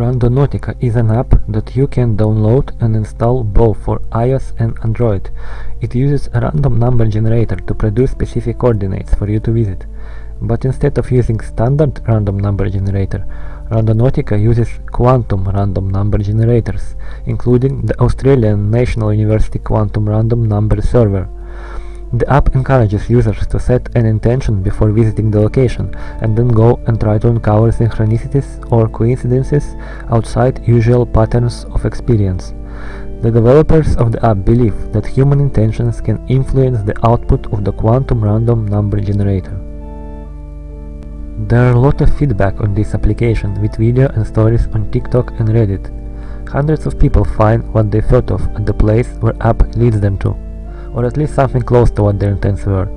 Randonautica is an app that you can download and install both for iOS and Android. It uses a random number generator to produce specific coordinates for you to visit. But instead of using standard random number generator, Randonautica uses quantum random number generators, including the Australian National University Quantum Random Number Server. The app encourages users to set an intention before visiting the location, and then go and try to uncover synchronicities or coincidences outside usual patterns of experience. The developers of the app believe that human intentions can influence the output of the quantum random number generator. There are a lot of feedback on this application, with video and stories on TikTok and Reddit. Hundreds of people find what they thought of at the place where app leads them to, or at least something close to what their intents were.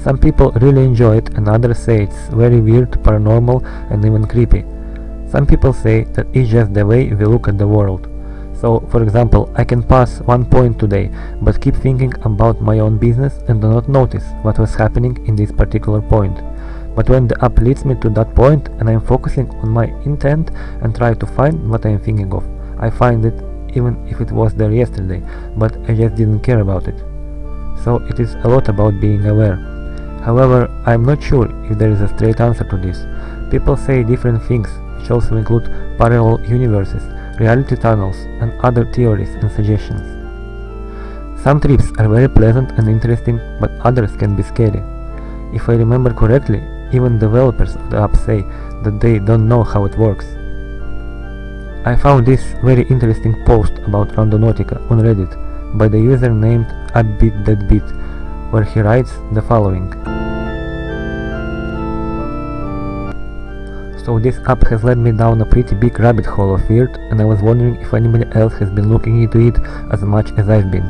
Some people really enjoy it and others say it's very weird, paranormal and even creepy. Some people say that it's just the way we look at the world. So, for example, I can pass one point today, but keep thinking about my own business and do not notice what was happening in this particular point. But when the app leads me to that point and I am focusing on my intent and try to find what I am thinking of, I find it even if it was there yesterday, but I just didn't care about it. So it is a lot about being aware. However, I am not sure if there is a straight answer to this. People say different things, which also include parallel universes, reality tunnels, and other theories and suggestions. Some trips are very pleasant and interesting, but others can be scary. If I remember correctly, even developers of the app say that they don't know how it works. I found this very interesting post about Randonautica on Reddit by the user named @bit_that_bit, where he writes the following. So this app has led me down a pretty big rabbit hole of weird, and I was wondering if anybody else has been looking into it as much as I've been.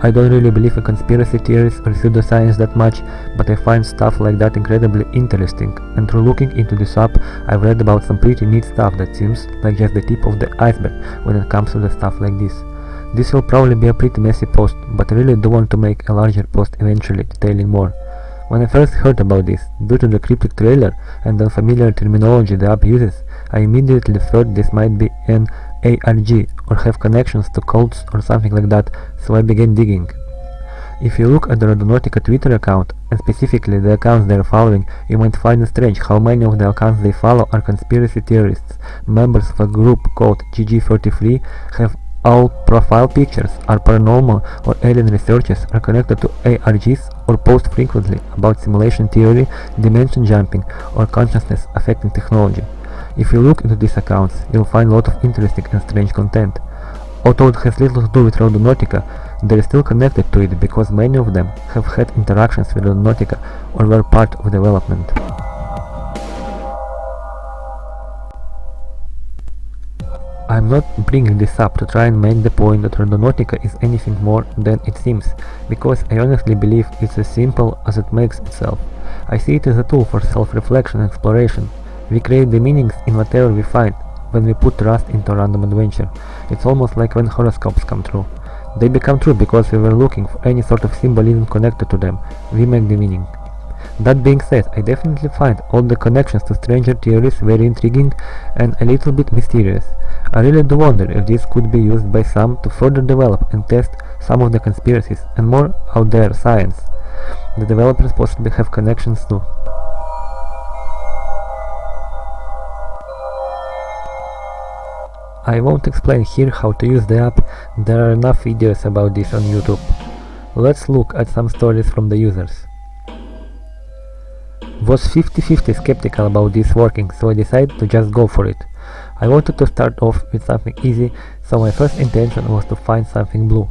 I don't really believe in conspiracy theories or pseudoscience that much, but I find stuff like that incredibly interesting, and through looking into this app, I've read about some pretty neat stuff that seems like just the tip of the iceberg when it comes to the stuff like this. This will probably be a pretty messy post, but I really do want to make a larger post eventually detailing more. When I first heard about this, due to the cryptic trailer and the unfamiliar terminology the app uses, I immediately thought this might be an ARG or have connections to cults or something like that, so I began digging. If you look at the Randonautica Twitter account, and specifically the accounts they are following, you might find it strange how many of the accounts they follow are conspiracy theorists. Members of a group called GG33 have all profile pictures, are paranormal or alien researchers, are connected to ARGs, or post frequently about simulation theory, dimension jumping, or consciousness affecting technology. If you look into these accounts, you'll find a lot of interesting and strange content. Although it has little to do with Randonautica, they are still connected to it because many of them have had interactions with Randonautica or were part of development. I'm not bringing this up to try and make the point that Randonautica is anything more than it seems, because I honestly believe it's as simple as it makes itself. I see it as a tool for self-reflection and exploration. We create the meanings in whatever we find when we put trust into a random adventure. It's almost like when horoscopes come true. They become true because we were looking for any sort of symbolism connected to them. We make the meaning. That being said, I definitely find all the connections to stranger theories very intriguing and a little bit mysterious. I really do wonder if this could be used by some to further develop and test some of the conspiracies and more out there science the developers possibly have connections to. I won't explain here how to use the app, there are enough videos about this on YouTube. Let's look at some stories from the users. Was 50-50 skeptical about this working, so I decided to just go for it. I wanted to start off with something easy, so my first intention was to find something blue.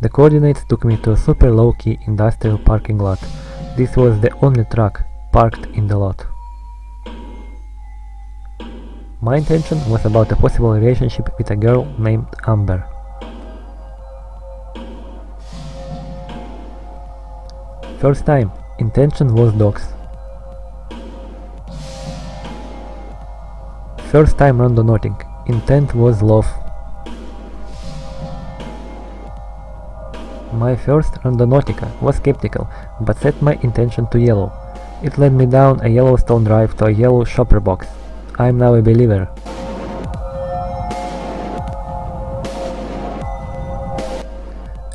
The coordinates took me to a super low-key industrial parking lot. This was the only truck parked in the lot. My intention was about a possible relationship with a girl named Amber. First time, intention was dogs. First time randonauting, intent was love. My first Randonautica was skeptical, but set my intention to yellow. It led me down a Yellowstone drive to a yellow shopper box. I am now a believer.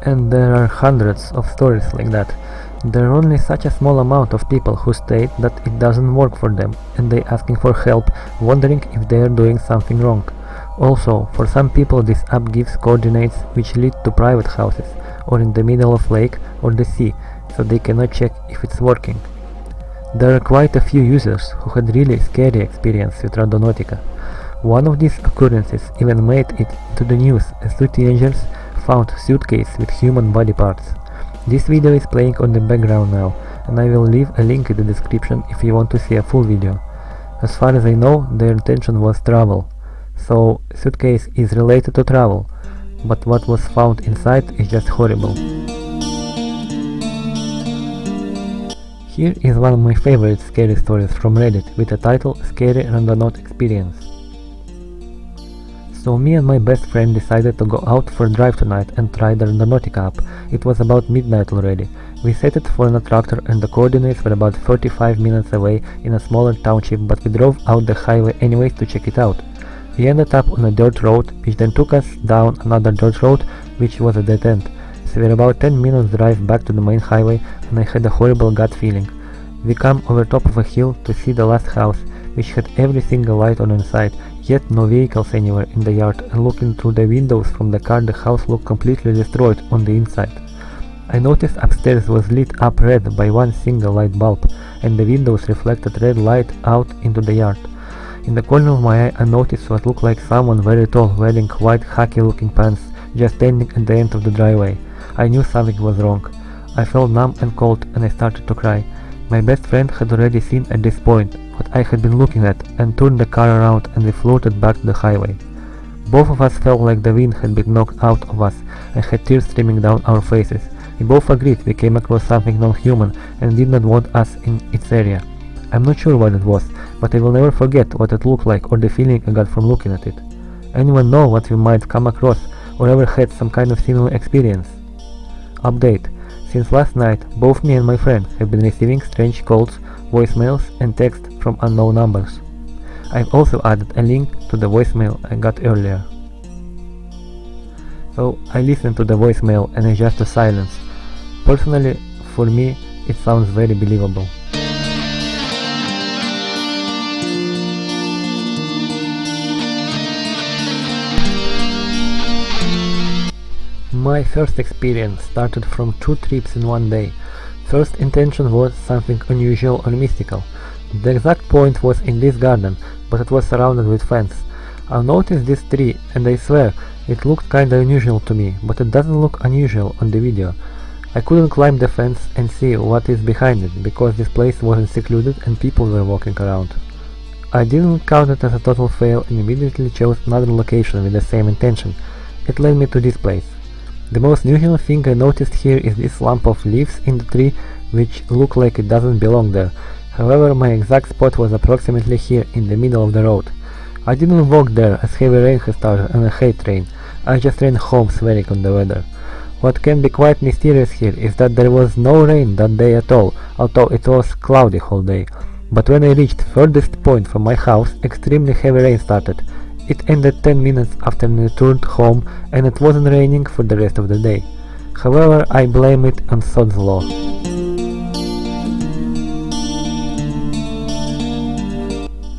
And there are hundreds of stories like that. There are only such a small amount of people who state that it doesn't work for them, and they asking for help, wondering if they are doing something wrong. Also, for some people this app gives coordinates which lead to private houses, or in the middle of lake or the sea, so they cannot check if it's working. There are quite a few users who had really scary experience with Randonautica. One of these occurrences even made it to the news as two teenagers found a suitcase with human body parts. This video is playing on the background now, and I will leave a link in the description if you want to see a full video. As far as I know, their intention was travel, so suitcase is related to travel, but what was found inside is just horrible. Here is one of my favorite scary stories from Reddit with the title Scary Randonaut Experience. So me and my best friend decided to go out for a drive tonight and try the Randonautica app. It was about midnight already. We set it for an attractor and the coordinates were about 35 minutes away in a smaller township, but we drove out the highway anyways to check it out. We ended up on a dirt road, which then took us down another dirt road, which was a dead end. So we're about 10 minutes drive back to the main highway, and I had a horrible gut feeling. We come over top of a hill to see the last house, which had every single light on inside, yet no vehicles anywhere in the yard, and looking through the windows from the car the house looked completely destroyed on the inside. I noticed upstairs was lit up red by one single light bulb, and the windows reflected red light out into the yard. In the corner of my eye I noticed what looked like someone very tall wearing white khaki looking pants just standing at the end of the driveway. I knew something was wrong. I felt numb and cold and I started to cry. My best friend had already seen at this point what I had been looking at and turned the car around, and we floated back to the highway. Both of us felt like the wind had been knocked out of us and had tears streaming down our faces. We both agreed we came across something non-human and did not want us in its area. I'm not sure what it was, but I will never forget what it looked like or the feeling I got from looking at it. Anyone know what we might come across or ever had some kind of similar experience? Update. Since last night, both me and my friend have been receiving strange calls, voicemails and texts from unknown numbers. I've also added a link to the voicemail I got earlier. So I listened to the voicemail and it's just a silence. Personally, for me, it sounds very believable. My first experience started from 2 trips in one day. First intention was something unusual or mystical. The exact point was in this garden, but it was surrounded with fence. I noticed this tree and I swear it looked kinda unusual to me, but it doesn't look unusual on the video. I couldn't climb the fence and see what is behind it because this place wasn't secluded and people were walking around. I didn't count it as a total fail and immediately chose another location with the same intention. It led me to this place. The most unusual thing I noticed here is this lump of leaves in the tree which look like it doesn't belong there. However, my exact spot was approximately here in the middle of the road. I didn't walk there as heavy rain had started and I hate rain. I just ran home swearing on the weather. What can be quite mysterious here is that there was no rain that day at all, although it was cloudy whole day. But when I reached furthest point from my house, extremely heavy rain started. It ended 10 minutes after I returned home and it wasn't raining for the rest of the day. However, I blame it on Sod's law.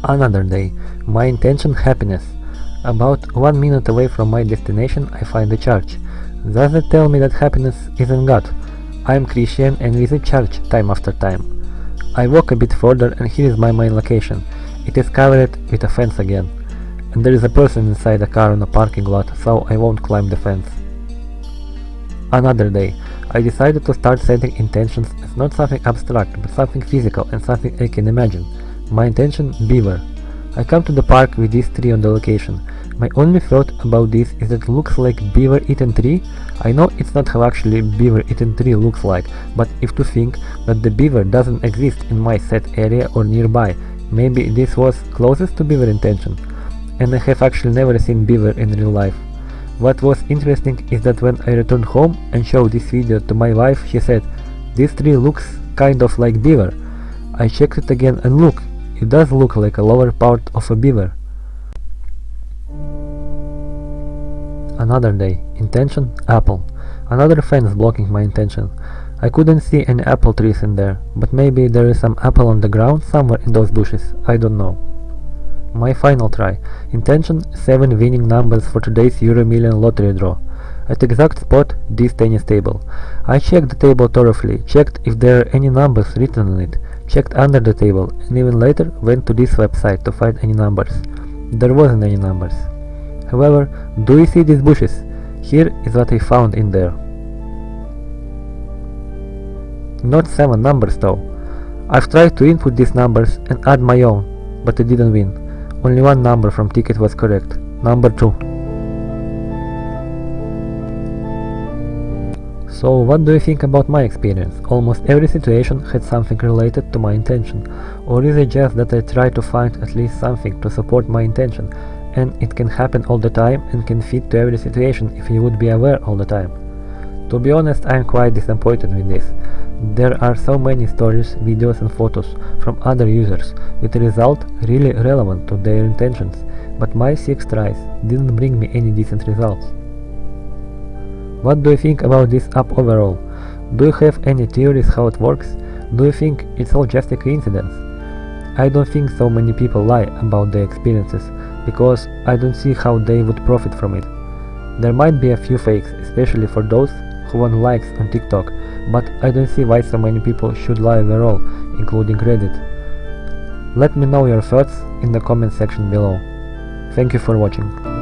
Another day. My intention happiness. About 1 minute away from my destination I find a church. Does it tell me that happiness is in God? I am Christian and visit church time after time. I walk a bit further and here is my main location. It is covered with a fence again. And there is a person inside a car on a parking lot, so I won't climb the fence. Another day. I decided to start setting intentions as not something abstract, but something physical and something I can imagine. My intention, beaver. I come to the park with this tree on the location. My only thought about this is that it looks like beaver eaten tree. I know it's not how actually beaver eaten tree looks like, but if to think that the beaver doesn't exist in my set area or nearby, maybe this was closest to beaver intention. And I have actually never seen beaver in real life. What was interesting is that when I returned home and showed this video to my wife, she said, "This tree looks kind of like beaver." I checked it again and look, it does look like a lower part of a beaver. Another day. Intention, apple. Another fence blocking my intention. I couldn't see any apple trees in there, but maybe there is some apple on the ground somewhere in those bushes, I don't know. My final try. Intention 7 winning numbers for today's Euro Million lottery draw. At exact spot, this tennis table. I checked the table thoroughly, checked if there are any numbers written on it, checked under the table, and even later went to this website to find any numbers. There wasn't any numbers. However, do you see these bushes? Here is what I found in there. Not 7 numbers though. I've tried to input these numbers and add my own, but I didn't win. Only one number from ticket was correct. Number 2. So what do you think about my experience? Almost every situation had something related to my intention. Or is it just that I try to find at least something to support my intention, and it can happen all the time and can fit to every situation if you would be aware all the time? To be honest, I am quite disappointed with this. There are so many stories, videos and photos from other users with a result really relevant to their intentions, but my 6 tries didn't bring me any decent results. What do you think about this app overall? Do you have any theories how it works? Do you think it's all just a coincidence? I don't think so many people lie about their experiences, because I don't see how they would profit from it. There might be a few fakes, especially for those who want likes on TikTok, but I don't see why so many people should lie overall, including Reddit. Let me know your thoughts in the comment section below. Thank you for watching.